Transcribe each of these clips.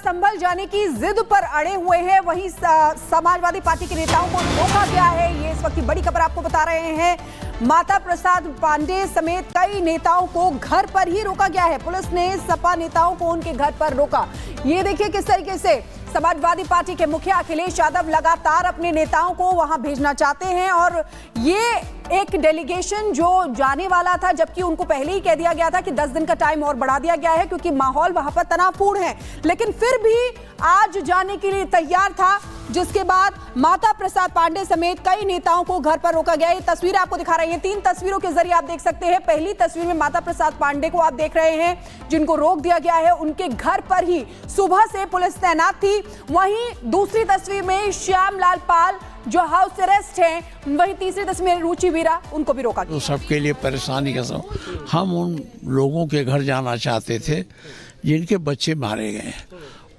संभल जाने की जिद पर अड़े हुए हैं, वहीं समाजवादी पार्टी के नेताओं को रोका गया है। ये इस वक्त की बड़ी खबर आपको बता रहे हैं। माता प्रसाद पांडे समेत कई नेताओं को घर पर ही रोका गया है। पुलिस ने सपा नेताओं को उनके घर पर रोका। ये देखिए किस तरीके से समाजवादी पार्टी के मुखिया अखिलेश यादव लगातार अपने नेताओं को वहां भेजना चाहते हैं और ये एक डेलीगेशन जो जाने वाला था, जबकि उनको पहले ही कह दिया गया था कि 10 दिन का टाइम और बढ़ा दिया गया है क्योंकि माहौल वहां पर तनावपूर्ण है, लेकिन फिर भी आज जाने के लिए तैयार था, जिसके बाद माता प्रसाद पांडे समेत कई नेताओं को घर पर रोका गया। ये तस्वीर आपको दिखा रही है, 3 तस्वीरों के जरिए आप देख सकते हैं। पहली तस्वीर में माता प्रसाद पांडे को आप देख रहे हैं, जिनको रोक दिया गया है, उनके घर पर ही सुबह से पुलिस तैनात थी। वहीं दूसरी तस्वीर में श्याम लाल पाल जो हाउस अरेस्ट हैं, वहीं तीसरी तस्वीर में रुचि वीरा, उनको भी रोका गया। तो सबके लिए परेशानी का सब, हम उन लोगों के घर जाना चाहते थे जिनके बच्चे मारे गए,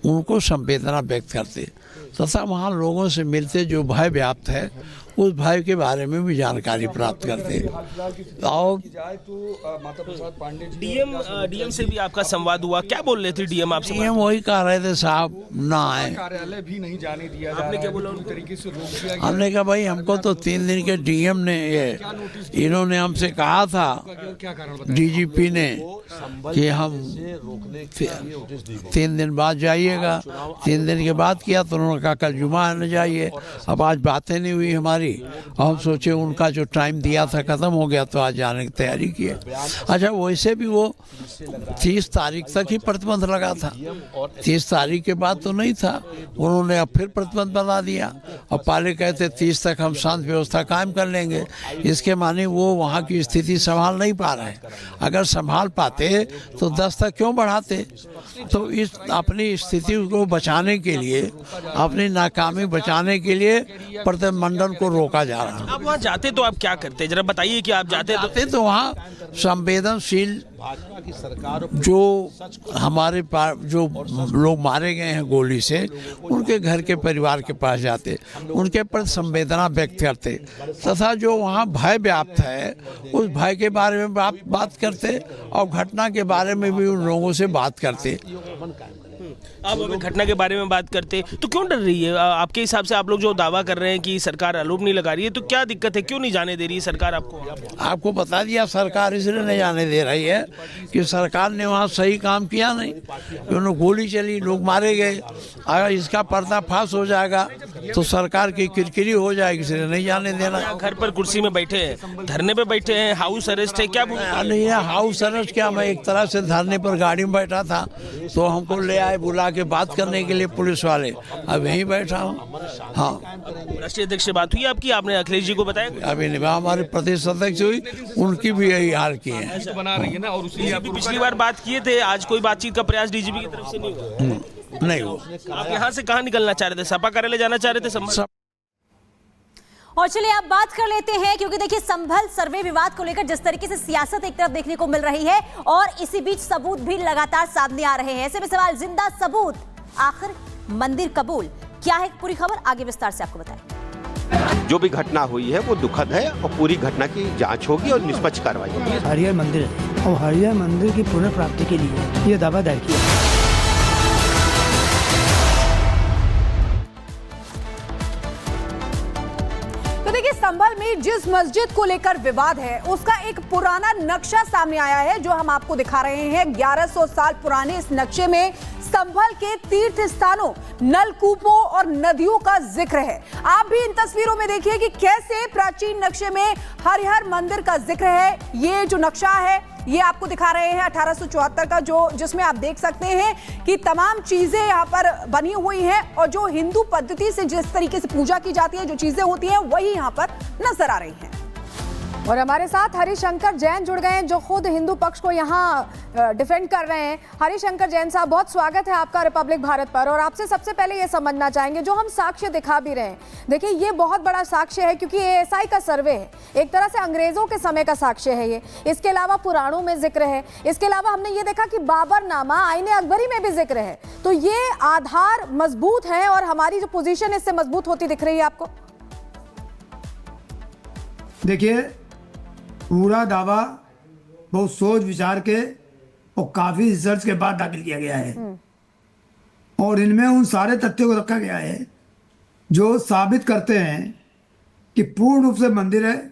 उनको संवेदना व्यक्त करते तथा वहाँ लोगों से मिलते, जो भय व्याप्त है उस भय के बारे में भी जानकारी प्राप्त करते। और डीएम से भी आपका संवाद हुआ, क्या बोल रहे थे डीएम आपसे? डीएम वही कह रहे थे साहब ना आए, कार्यालय भी नहीं जाने दिया जा आपने क्या बोला? पूरी तरीके से रोक दिया गया। हमने कहा भाई हमको तो 3 दिन के डीएम ने इन्होंने हमसे कहा था, क्या कारण डीजीपी ने, कि हम 3 दिन बाद जाइएगा। 3 दिन के बाद किया तो उन्होंने कहा कल जुमा न जाइए। अब आज बातें नहीं हुई हमारी, और हम सोचे उनका जो टाइम दिया था खत्म हो गया तो आज जाने की तैयारी की है। अच्छा, वैसे भी वो 30 तारीख तक ही प्रतिबंध लगा था, 30 तारीख के बाद तो नहीं था। उन्होंने अब फिर प्रतिबंध बना दिया और पहले कहते 30 तक हम शांत व्यवस्था कायम कर लेंगे। इसके माने वो वहाँ की स्थिति संभाल नहीं पा रहे। अगर संभाल पाते तो 10 तक क्यों बढ़ाते? तो इस अपनी स्थिति को बचाने के लिए, अपनी नाकामी बचाने के लिए प्रतिनिधिमंडल को रोका जा रहा है। आप वहाँ जाते तो आप क्या करते, जरा बताइए कि आप जाते तो वहाँ संवेदनशील जो हमारे जो लोग मारे गए हैं गोली से, उनके घर के परिवार के पास जाते, उनके प्रति संवेदना व्यक्त करते तथा जो वहाँ भय व्याप्त है उस भय के बारे में बात करते और घटना के बारे में भी उन लोगों से बात करते। आप अभी घटना के बारे में बात करते तो क्यों डर रही है? आपके हिसाब से आप लोग जो दावा कर रहे हैं कि सरकार आरोप नहीं लगा रही है, तो क्या दिक्कत है, क्यों नहीं जाने दे रही है सरकार आपको? आपको बता दिया, सरकार इसलिए नहीं जाने दे रही है कि सरकार ने वहाँ सही काम किया नहीं। उन्होंने गोली चली, लोग मारे गए। अगर इसका पर्दाफाश हो जाएगा तो सरकार की किरकिरी हो जाएगी, इसलिए नहीं जाने देना। घर पर कुर्सी में बैठे हैं, धरने पे बैठे हैं, हाउस अरेस्ट है, क्या नहीं है हाउस अरेस्ट क्या? मैं एक तरह से धरने पर गाड़ी में बैठा था तो हमको ले आए बुला के बात करने के लिए पुलिस वाले, अब यहीं बैठा हूँ। हाँ, राष्ट्रीय अध्यक्ष से बात हुई आपकी? आपने अखिलेश जी को बताया? अभी नहीं, हमारे प्रदेश अध्यक्ष हुई, उनकी भी यही हाल की है। बना रही है ना, और उसलिए पिछली बार बात किए थे, आज कोई बातचीत का प्रयास डीजीपी की तरफ से नहीं हुआ? नहीं हुआ। आप यहाँ से कहाँ निकलना चाह रहे थे? सपा कार्यालय जाना चाह रहे थे? और चलिए आप बात कर लेते हैं, क्योंकि देखिए संभल सर्वे विवाद को लेकर जिस तरीके से सियासत एक तरफ देखने को मिल रही है और इसी बीच सबूत भी लगातार सामने आ रहे हैं। ऐसे में सवाल, जिंदा सबूत, आखिर मंदिर कबूल, क्या है पूरी खबर, आगे विस्तार से आपको बताएं। जो भी घटना हुई है वो दुखद है और पूरी घटना की जांच होगी और निष्पक्ष कार्रवाई होगी। हरिहर मंदिर है और हरिहर मंदिर की पुनर्प्राप्ति के लिए ये दावा दायर किया। देखिए, संभल में जिस मस्जिद को लेकर विवाद है उसका एक पुराना नक्शा सामने आया है जो हम आपको दिखा रहे हैं। 1100 साल पुराने इस नक्शे में संभल के तीर्थ स्थानों, नलकूपों और नदियों का जिक्र है। आप भी इन तस्वीरों में देखिए कि कैसे प्राचीन नक्शे में हरिहर मंदिर का जिक्र है। ये जो नक्शा है ये आपको दिखा रहे हैं 1874 का, जिसमें आप देख सकते हैं कि तमाम चीजें यहाँ पर बनी हुई हैं और जो हिंदू पद्धति से जिस तरीके से पूजा की जाती है, जो चीजें होती हैं, वही यहाँ पर नजर आ रही हैं। और हमारे साथ हरिशंकर जैन जुड़ गए हैं जो खुद हिंदू पक्ष को यहाँ डिफेंड कर रहे हैं। हरिशंकर जैन साहब, बहुत स्वागत है आपका रिपब्लिक भारत पर। और आपसे सबसे पहले ये समझना चाहेंगे, जो हम साक्ष्य दिखा भी रहे हैं, देखिए ये बहुत बड़ा साक्ष्य है क्योंकि एएसआई का सर्वे है, एक तरह से अंग्रेजों के समय का साक्ष्य है ये। इसके अलावा पुराणों में जिक्र है, इसके अलावा हमने ये देखा कि बाबरनामा, आईने अकबरी में भी जिक्र है। तो ये आधार मजबूत है और हमारी जो पोजीशन इससे मजबूत होती दिख रही है आपको? देखिए, पूरा दावा बहुत सोच विचार के और काफी रिसर्च के बाद दाखिल किया गया है। और इनमें उन सारे तथ्यों को रखा गया है जो साबित करते हैं कि पूर्ण रूप से मंदिर है,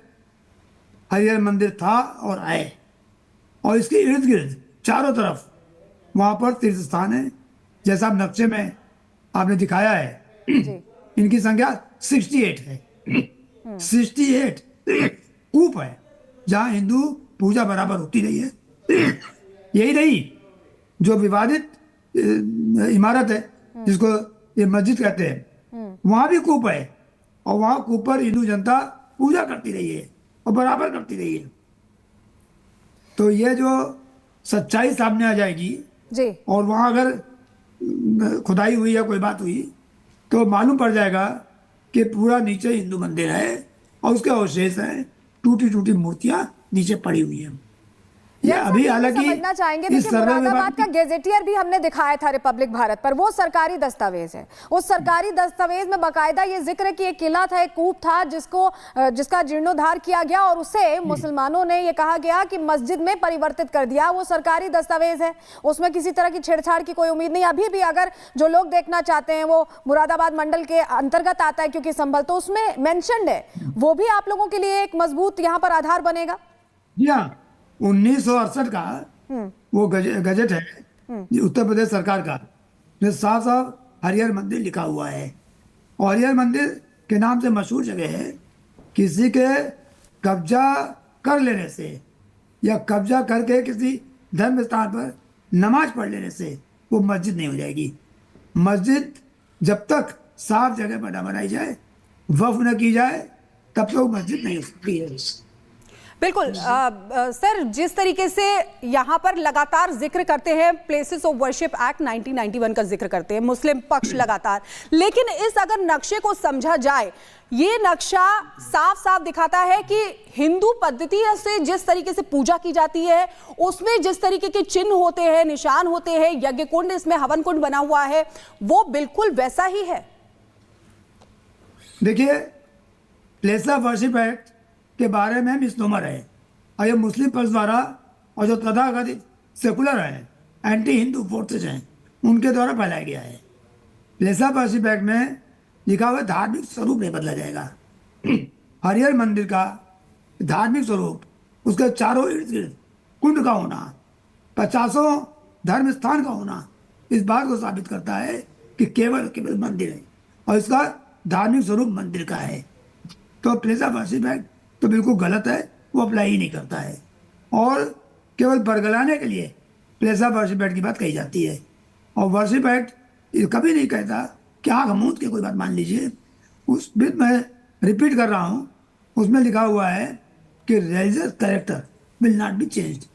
हरिहर मंदिर था और है, और इसके इर्द गिर्द चारों तरफ वहाँ पर तीर्थ स्थान है, जैसा आप नक्शे में आपने दिखाया है। इनकी संख्या 68 है। 68 कूप है जहाँ हिंदू पूजा बराबर होती रही है। यही नहीं, जो विवादित इमारत है जिसको ये मस्जिद कहते हैं, वहाँ भी कूप है, और वहाँ कूप पर हिंदू जनता पूजा करती रही है और बराबर करती रही है। तो ये जो सच्चाई सामने आ जाएगी जी, और वहाँ अगर खुदाई हुई या कोई बात हुई तो मालूम पड़ जाएगा कि पूरा नीचे हिंदू मंदिर है और उसके अवशेष हैं, टूटी टूटी मूर्तियां नीचे पड़ी हुई हैं। ये जैसा अभी कि हम हालांकि समझना चाहेंगे, इस देखिए सर्वे मुरादाबाद विभाग का गेजेटियर भी हमने दिखाया था रिपब्लिक भारत पर, वो सरकारी दस्तावेज है। उस सरकारी दस्तावेज में बाकायदा ये जिक्र है कि एक किला था, एक कूप था जिसका जीर्णोद्धार किया गया और उसे मुसलमानों ने ये कहा गया कि मस्जिद में परिवर्तित कर दिया। वो सरकारी दस्तावेज है, उसमें किसी तरह की छेड़छाड़ की कोई उम्मीद नहीं। अभी भी अगर जो लोग देखना चाहते हैं वो मुरादाबाद मंडल के अंतर्गत आता है क्योंकि संभल, तो उसमें मेंशन्ड है, वो भी आप लोगों के लिए एक मजबूत यहाँ पर आधार बनेगा। जी हाँ, 1968 का वो गजट है उत्तर प्रदेश सरकार का, जो साफ साफ हरिहर मंदिर लिखा हुआ है। और हरिहर मंदिर के नाम से मशहूर जगह है। किसी के कब्जा कर लेने से या कब्जा करके किसी धर्म स्थान पर नमाज पढ़ लेने से वो मस्जिद नहीं हो जाएगी। मस्जिद जब तक साफ जगह पर न बनाई जाए, वक्फ न की जाए, तब तक मस्जिद नहीं हो सकती है। बिल्कुल सर, जिस तरीके से यहाँ पर लगातार जिक्र करते हैं प्लेसेस ऑफ वर्शिप एक्ट 1991 का जिक्र करते हैं मुस्लिम पक्ष लगातार, लेकिन इस अगर नक्शे को समझा जाए, ये नक्शा साफ साफ दिखाता है कि हिंदू पद्धति से जिस तरीके से पूजा की जाती है, उसमें जिस तरीके के चिन्ह होते हैं, निशान होते हैं, यज्ञ कुंड, इसमें हवन कुंड बना हुआ है, वो बिल्कुल वैसा ही है। देखिए, प्लेस ऑफ वर्शिप एक्ट के बारे में मिसनोमर है, और ये मुस्लिम पक्ष द्वारा और जो तथाकथित सेकुलर है, एंटी हिंदू फोर्सेज हैं, उनके द्वारा फैलाया गया है। प्लेस ऑफ वर्शिप एक्ट में लिखा हुआ धार्मिक स्वरूप नहीं बदला जाएगा। हरिहर मंदिर का धार्मिक स्वरूप, उसके चारों इर्द गिर्द कुंड का होना, 50 धर्म स्थान का होना, इस बात को साबित करता है कि केवल मंदिर है और इसका धार्मिक स्वरूप मंदिर का है। तो प्लेस ऑफ वर्शिप एक्ट तो बिल्कुल गलत है, वो अप्लाई ही नहीं करता है, और केवल बरगलाने के लिए प्लेस ऑफ वर्शिप एक्ट की बात कही जाती है। और वर्शिप एक्ट कभी नहीं कहता कि आँख मूंद के कोई बात मान लीजिए। उस बिल मैं रिपीट कर रहा हूँ, उसमें लिखा हुआ है कि religious character will not be changed.